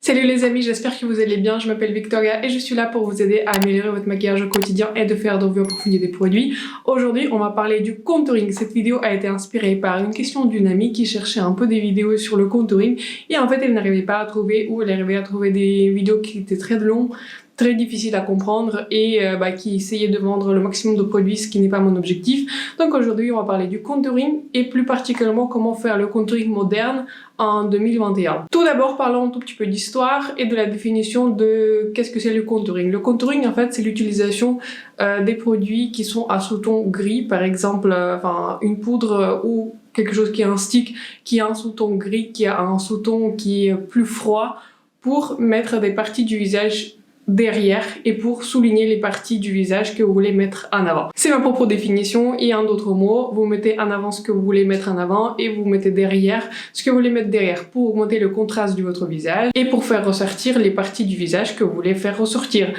Salut les amis, j'espère que vous allez bien, je m'appelle Victoria et je suis là pour vous aider à améliorer votre maquillage au quotidien et de faire de revues approfondies des produits. Aujourd'hui, on va parler du contouring. Cette vidéo a été inspirée par une question d'une amie qui cherchait un peu des vidéos sur le contouring et en fait elle n'arrivait pas à trouver ou elle arrivait à trouver des vidéos qui étaient très longues, très difficile à comprendre et qui essayait de vendre le maximum de produits, ce qui n'est pas mon objectif. Donc aujourd'hui, on va parler du contouring et plus particulièrement comment faire le contouring moderne en 2021. Tout d'abord, parlons un tout petit peu d'histoire et de la définition de qu'est-ce que c'est le contouring. Le contouring, en fait, c'est l'utilisation des produits qui sont à sous-ton gris, par exemple une poudre ou quelque chose qui est un stick, qui a un sous-ton gris, qui a un sous-ton qui est plus froid, pour mettre des parties du visage derrière et pour souligner les parties du visage que vous voulez mettre en avant. C'est ma propre définition et en d'autres mots, vous mettez en avant ce que vous voulez mettre en avant et vous mettez derrière ce que vous voulez mettre derrière pour augmenter le contraste de votre visage et pour faire ressortir les parties du visage que vous voulez faire ressortir.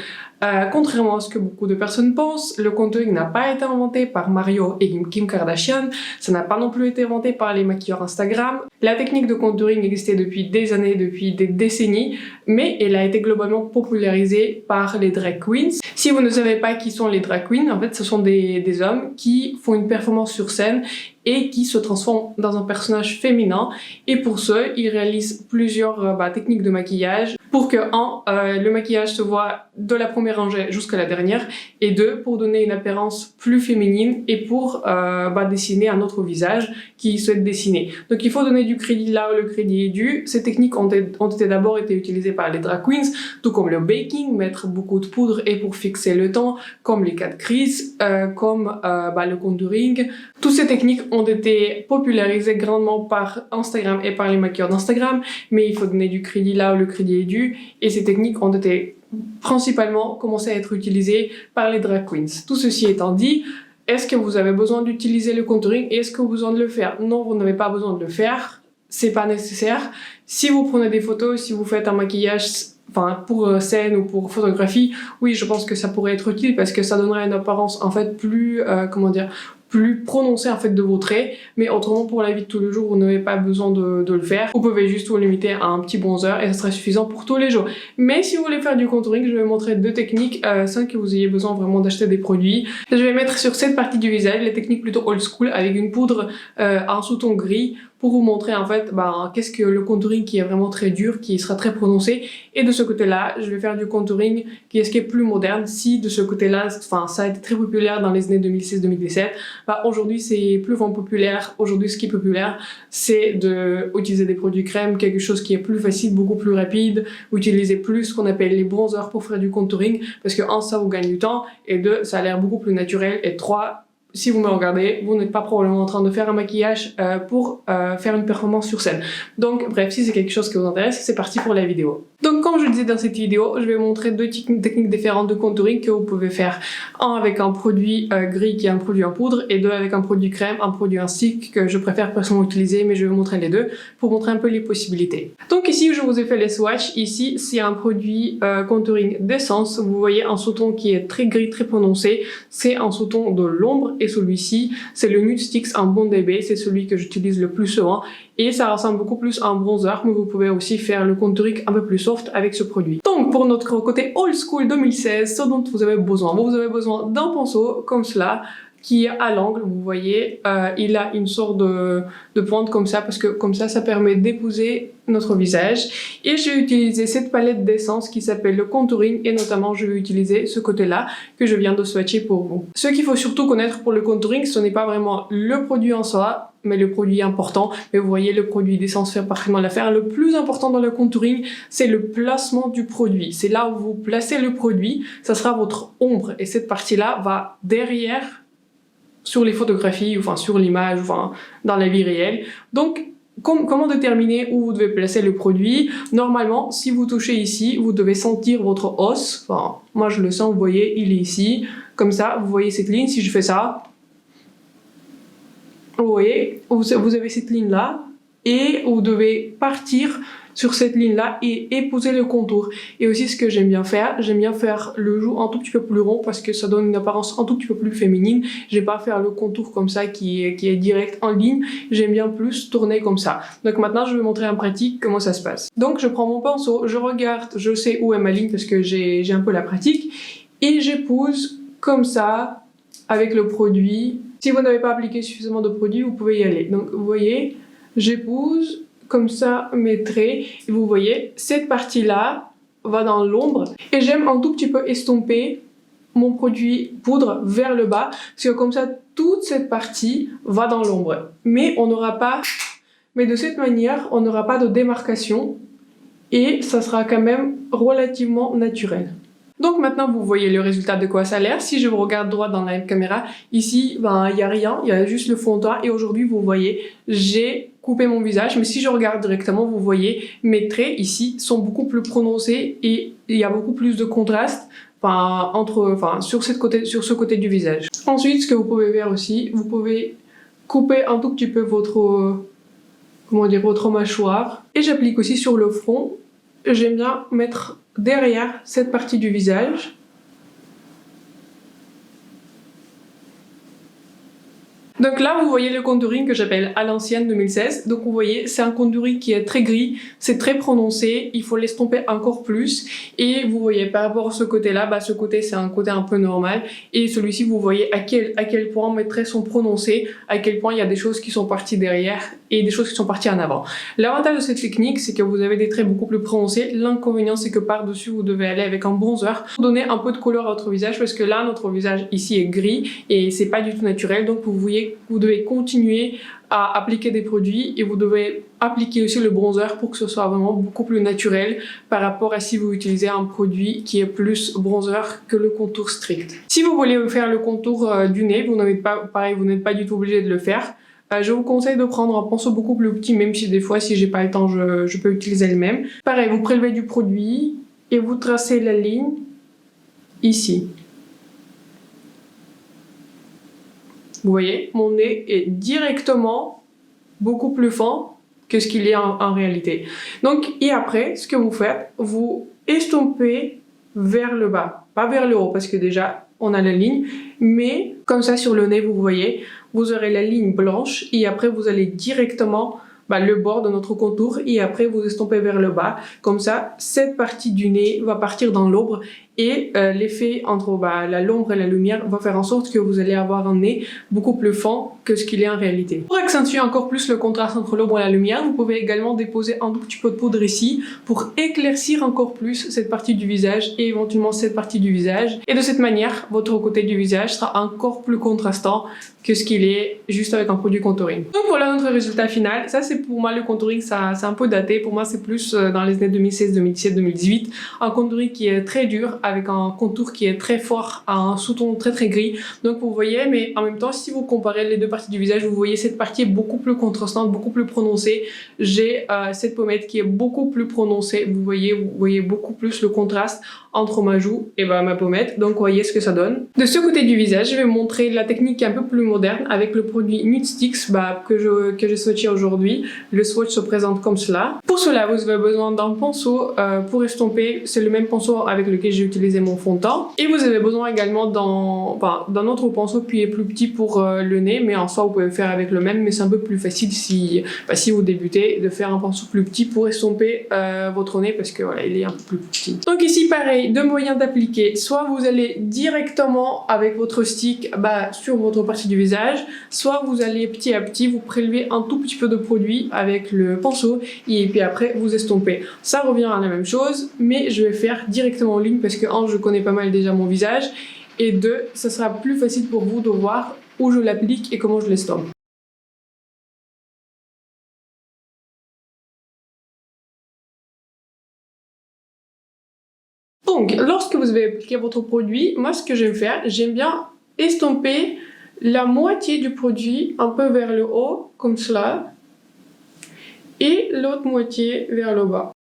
Contrairement à ce que beaucoup de personnes pensent, le contouring n'a pas été inventé par Mario et Kim Kardashian, ça n'a pas non plus été inventé par les maquilleurs Instagram. La technique de contouring existait depuis des années, depuis des décennies, mais elle a été globalement popularisée par les drag queens. Si vous ne savez pas qui sont les drag queens, en fait ce sont des hommes qui font une performance sur scène et qui se transforment dans un personnage féminin, et pour ce, ils réalisent plusieurs techniques de maquillage pour que le maquillage se voit de la première rangée jusqu'à la dernière, et deux, pour donner une apparence plus féminine et pour dessiner un autre visage qu'ils souhaitent dessiner. Donc il faut donner du crédit là où le crédit est dû. Ces techniques ont d'abord été utilisées par les drag queens, tout comme le baking, mettre beaucoup de poudre et pour fixer le temps, comme les cut crease, comme le contouring. Toutes ces techniques ont été popularisées grandement par Instagram et par les maquilleurs d'Instagram, mais il faut donner du crédit là où le crédit est dû, et ces techniques ont été principalement commencé à être utilisées par les drag queens. Tout ceci étant dit, est-ce que vous avez besoin d'utiliser le contouring et est-ce que vous avez besoin de le faire? Non, vous n'avez pas besoin de le faire, c'est pas nécessaire. Si vous prenez des photos, si vous faites un maquillage pour scène ou pour photographie, oui, je pense que ça pourrait être utile parce que ça donnerait une apparence en fait plus plus prononcé en fait de vos traits, mais autrement pour la vie de tous les jours vous n'avez pas besoin de le faire. Vous pouvez juste vous limiter à un petit bronzer et ça serait suffisant pour tous les jours. Mais si vous voulez faire du contouring, je vais vous montrer deux techniques sans que vous ayez besoin vraiment d'acheter des produits. Je vais mettre sur cette partie du visage les techniques plutôt old school avec une poudre en sous-ton gris pour vous montrer en fait qu'est-ce que le contouring qui est vraiment très dur, qui sera très prononcé, et de ce côté-là je vais faire du contouring qui est plus moderne. Si de ce côté-là ça a été très populaire dans les années 2016-2017, aujourd'hui c'est plus vraiment populaire. Aujourd'hui ce qui est populaire c'est d'utiliser des produits crème, quelque chose qui est plus facile, beaucoup plus rapide, utiliser plus ce qu'on appelle les bronzers pour faire du contouring, parce que ça vous gagne du temps, et deux, ça a l'air beaucoup plus naturel, et trois, si vous me regardez, vous n'êtes pas probablement en train de faire un maquillage pour faire une performance sur scène. Donc bref, si c'est quelque chose qui vous intéresse, c'est parti pour la vidéo. Donc comme je disais dans cette vidéo, je vais vous montrer deux techniques différentes de contouring que vous pouvez faire. Un avec un produit gris qui est un produit en poudre, et deux avec un produit crème, un produit en stick que je préfère personnellement utiliser, mais je vais vous montrer les deux pour montrer un peu les possibilités. Donc ici je vous ai fait les swatchs. Ici c'est un produit contouring d'essence. Vous voyez un sous-ton qui est très gris, très prononcé. C'est un sous-ton de l'ombre, et celui-ci c'est le Nude Sticks en Bond DB, c'est celui que j'utilise le plus souvent, et ça ressemble beaucoup plus à un bronzer, mais vous pouvez aussi faire le contouring un peu plus soft avec ce produit. Donc pour notre côté old school 2016, ce dont vous avez besoin, vous avez besoin d'un pinceau comme cela, qui est à l'angle, vous voyez, il a une sorte de pointe comme ça, parce que comme ça permet d'épouser notre visage. Et j'ai utilisé cette palette d'essence qui s'appelle le contouring, et notamment je vais utiliser ce côté-là que je viens de swatcher pour vous. Ce qu'il faut surtout connaître pour le contouring, ce n'est pas vraiment le produit en soi, mais le produit important. Mais vous voyez, le produit d'essence fait parfaitement l'affaire. Le plus important dans le contouring, c'est le placement du produit. C'est là où vous placez le produit, ça sera votre ombre, et cette partie-là va derrière sur les photographies, sur l'image, dans la vie réelle. Donc, comment déterminer où vous devez placer le produit? Normalement, si vous touchez ici, vous devez sentir votre os. Moi je le sens, vous voyez, il est ici. Comme ça, vous voyez cette ligne. Si je fais ça, vous voyez, vous avez cette ligne-là, et vous devez partir sur cette ligne-là et épouser le contour. Et aussi ce que j'aime bien faire le joue un tout petit peu plus rond parce que ça donne une apparence un tout petit peu plus féminine. J'aime pas faire le contour comme ça qui est direct en ligne, j'aime bien plus tourner comme ça. Donc maintenant je vais montrer en pratique comment ça se passe. Donc je prends mon pinceau, je regarde, je sais où est ma ligne parce que j'ai un peu la pratique et j'épouse comme ça avec le produit. Si vous n'avez pas appliqué suffisamment de produit, vous pouvez y aller. Donc vous voyez, j'épouse comme ça mes traits et vous voyez, cette partie-là va dans l'ombre et j'aime un tout petit peu estomper mon produit poudre vers le bas parce que comme ça toute cette partie va dans l'ombre. Mais de cette manière, on n'aura pas de démarcation et ça sera quand même relativement naturel. Donc maintenant vous voyez le résultat de quoi ça a l'air. Si je vous regarde droit dans la caméra, ici il n'y a rien, il y a juste le fond de teint et aujourd'hui vous voyez j'ai coupé mon visage, mais si je regarde directement vous voyez mes traits ici sont beaucoup plus prononcés et il y a beaucoup plus de contraste sur ce côté du visage. Ensuite ce que vous pouvez faire aussi, vous pouvez couper un tout petit peu votre mâchoire et j'applique aussi sur le front. J'aime bien mettre derrière cette partie du visage. Donc là, vous voyez le contouring que j'appelle à l'ancienne 2016. Donc vous voyez, c'est un contouring qui est très gris, c'est très prononcé, il faut l'estomper encore plus. Et vous voyez, par rapport à ce côté-là, ce côté c'est un côté un peu normal. Et celui-ci, vous voyez à quel point mes traits sont prononcés, à quel point il y a des choses qui sont parties derrière et des choses qui sont parties en avant. L'avantage de cette technique, c'est que vous avez des traits beaucoup plus prononcés. L'inconvénient, c'est que par-dessus, vous devez aller avec un bronzer pour donner un peu de couleur à votre visage parce que là, notre visage ici est gris et c'est pas du tout naturel. Donc vous voyez, vous devez continuer à appliquer des produits et vous devez appliquer aussi le bronzer pour que ce soit vraiment beaucoup plus naturel par rapport à si vous utilisez un produit qui est plus bronzer que le contour strict. Si vous voulez faire le contour du nez, vous n'êtes pas du tout obligé de le faire. Je vous conseille de prendre un pinceau beaucoup plus petit, même si des fois, si j'ai pas le temps, je peux utiliser le même. Pareil, vous prélevez du produit et vous tracez la ligne ici. Vous voyez, mon nez est directement beaucoup plus fin que ce qu'il est en réalité. Donc, et après, ce que vous faites, vous estompez vers le bas, pas vers le haut, parce que déjà, on a la ligne, mais comme ça, sur le nez, vous voyez, vous aurez la ligne blanche, et après, vous allez directement le bord de notre contour, et après, vous estompez vers le bas. Comme ça, cette partie du nez va partir dans l'ombre, et l'effet entre l'ombre et la lumière va faire en sorte que vous allez avoir un nez beaucoup plus fin que ce qu'il est en réalité. Pour accentuer encore plus le contraste entre l'ombre et la lumière, vous pouvez également déposer un tout petit peu de poudre ici pour éclaircir encore plus cette partie du visage et éventuellement cette partie du visage. Et de cette manière, votre côté du visage sera encore plus contrastant que ce qu'il est juste avec un produit contouring. Donc voilà notre résultat final. Ça c'est pour moi le contouring, c'est un peu daté. Pour moi c'est plus dans les années 2016, 2017, 2018. Un contouring qui est très dur avec un contour qui est très fort, un sous-ton très très gris. Donc vous voyez, mais en même temps si vous comparez les deux parties du visage, vous voyez cette partie est beaucoup plus contrastante, beaucoup plus prononcée. J'ai cette pommette qui est beaucoup plus prononcée. Vous voyez beaucoup plus le contraste entre ma joue et ma pommette. Donc vous voyez ce que ça donne. De ce côté du visage, je vais montrer la technique un peu plus moderne avec le produit Nude Sticks que j'ai swatché aujourd'hui. Le swatch se présente comme cela. Pour cela, vous avez besoin d'un pinceau pour estomper. C'est le même pinceau avec lequel j'ai utilisé mon fond de teint. Et vous avez besoin également d'un autre pinceau qui est plus petit pour le nez, mais en soi vous pouvez le faire avec le même, mais c'est un peu plus facile si vous débutez de faire un pinceau plus petit pour estomper votre nez parce que voilà, il est un peu plus petit. Donc ici pareil, deux moyens d'appliquer. Soit vous allez directement avec votre stick sur votre partie du visage, soit vous allez petit à petit vous prélever un tout petit peu de produit avec le pinceau et puis après vous estompez. Ça revient à la même chose, mais je vais faire directement en ligne parce que je connais pas mal déjà mon visage et deux, ça sera plus facile pour vous de voir où je l'applique et comment je l'estompe. Donc, lorsque vous avez appliqué votre produit, moi ce que j'aime faire, j'aime bien estomper la moitié du produit un peu vers le haut, comme cela, et l'autre moitié vers le bas.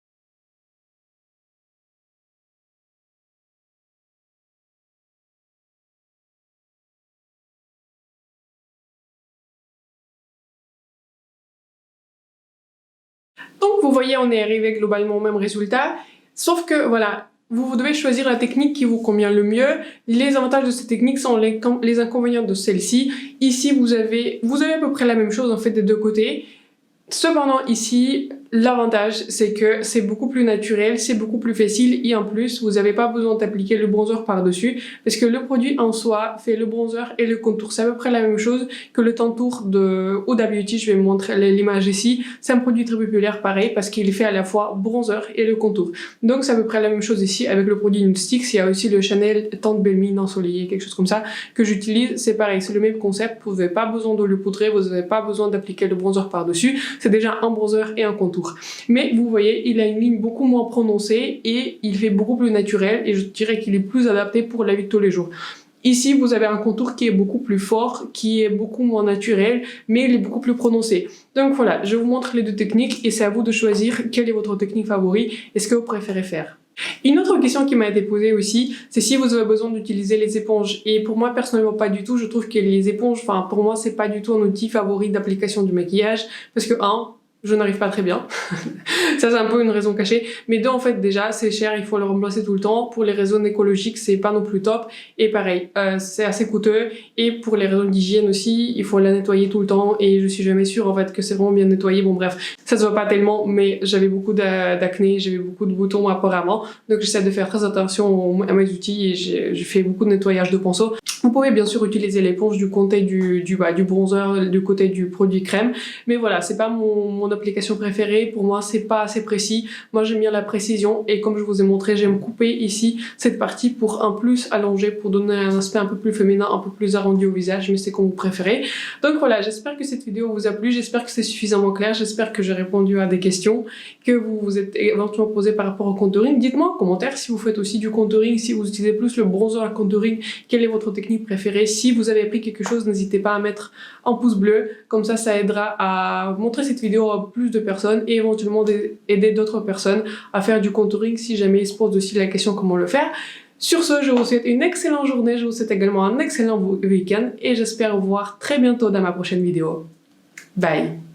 Donc vous voyez, on est arrivé globalement au même résultat, sauf que voilà, vous devez choisir la technique qui vous convient le mieux. Les avantages de cette technique sont les inconvénients de celle-ci. Ici, vous avez à peu près la même chose en fait des deux côtés. Cependant ici, l'avantage c'est que c'est beaucoup plus naturel, c'est beaucoup plus facile et en plus vous n'avez pas besoin d'appliquer le bronzer par-dessus parce que le produit en soi fait le bronzer et le contour. C'est à peu près la même chose que le Tantour de Huda Beauty, je vais vous montrer l'image ici. C'est un produit très populaire pareil parce qu'il fait à la fois bronzer et le contour. Donc c'est à peu près la même chose ici avec le produit Nude Sticks. Il y a aussi le Chanel Tente Belle Mine ensoleillé, quelque chose comme ça que j'utilise. C'est pareil, c'est le même concept, vous n'avez pas besoin de le poudrer, vous n'avez pas besoin d'appliquer le bronzer par-dessus. C'est déjà un bronzer et un contour. Mais vous voyez, il a une ligne beaucoup moins prononcée et il fait beaucoup plus naturel et je dirais qu'il est plus adapté pour la vie de tous les jours. Ici, vous avez un contour qui est beaucoup plus fort, qui est beaucoup moins naturel, mais il est beaucoup plus prononcé. Donc voilà, je vous montre les deux techniques et c'est à vous de choisir quelle est votre technique favorite et ce que vous préférez faire. Une autre question qui m'a été posée aussi, c'est si vous avez besoin d'utiliser les éponges. Et pour moi, personnellement, pas du tout. Je trouve que les éponges, pour moi, c'est pas du tout un outil favori d'application du maquillage. Parce que, je n'arrive pas très bien. Ça, c'est un peu une raison cachée. Mais deux, en fait, déjà, c'est cher, il faut le remplacer tout le temps. Pour les raisons écologiques, c'est pas non plus top. Et pareil, c'est assez coûteux. Et pour les raisons d'hygiène aussi, il faut la nettoyer tout le temps. Et je suis jamais sûre, en fait, que c'est vraiment bien nettoyé. Bon, bref, ça se voit pas tellement, mais j'avais beaucoup d'acné, j'avais beaucoup de boutons apparemment. Donc, j'essaie de faire très attention à mes outils et j'ai fait beaucoup de nettoyage de pinceau. Vous pouvez bien sûr utiliser l'éponge du côté du bronzer, du côté du produit crème, mais voilà, c'est pas mon application préférée. Pour moi, c'est pas assez précis. Moi, j'aime bien la précision et comme je vous ai montré, j'aime couper ici cette partie pour un plus allonger, pour donner un aspect un peu plus féminin, un peu plus arrondi au visage, mais c'est comme vous préférez. Donc voilà, j'espère que cette vidéo vous a plu, j'espère que c'est suffisamment clair, j'espère que j'ai répondu à des questions que vous vous êtes éventuellement posées par rapport au contouring. Dites-moi en commentaire si vous faites aussi du contouring, si vous utilisez plus le bronzer à contouring, quelle est votre technique préférée. Si vous avez appris quelque chose, n'hésitez pas à mettre un pouce bleu, comme ça aidera à montrer cette vidéo à plus de personnes et éventuellement aider d'autres personnes à faire du contouring si jamais ils se posent aussi la question comment le faire. Sur ce, je vous souhaite une excellente journée, je vous souhaite également un excellent week-end et j'espère vous voir très bientôt dans ma prochaine vidéo. Bye!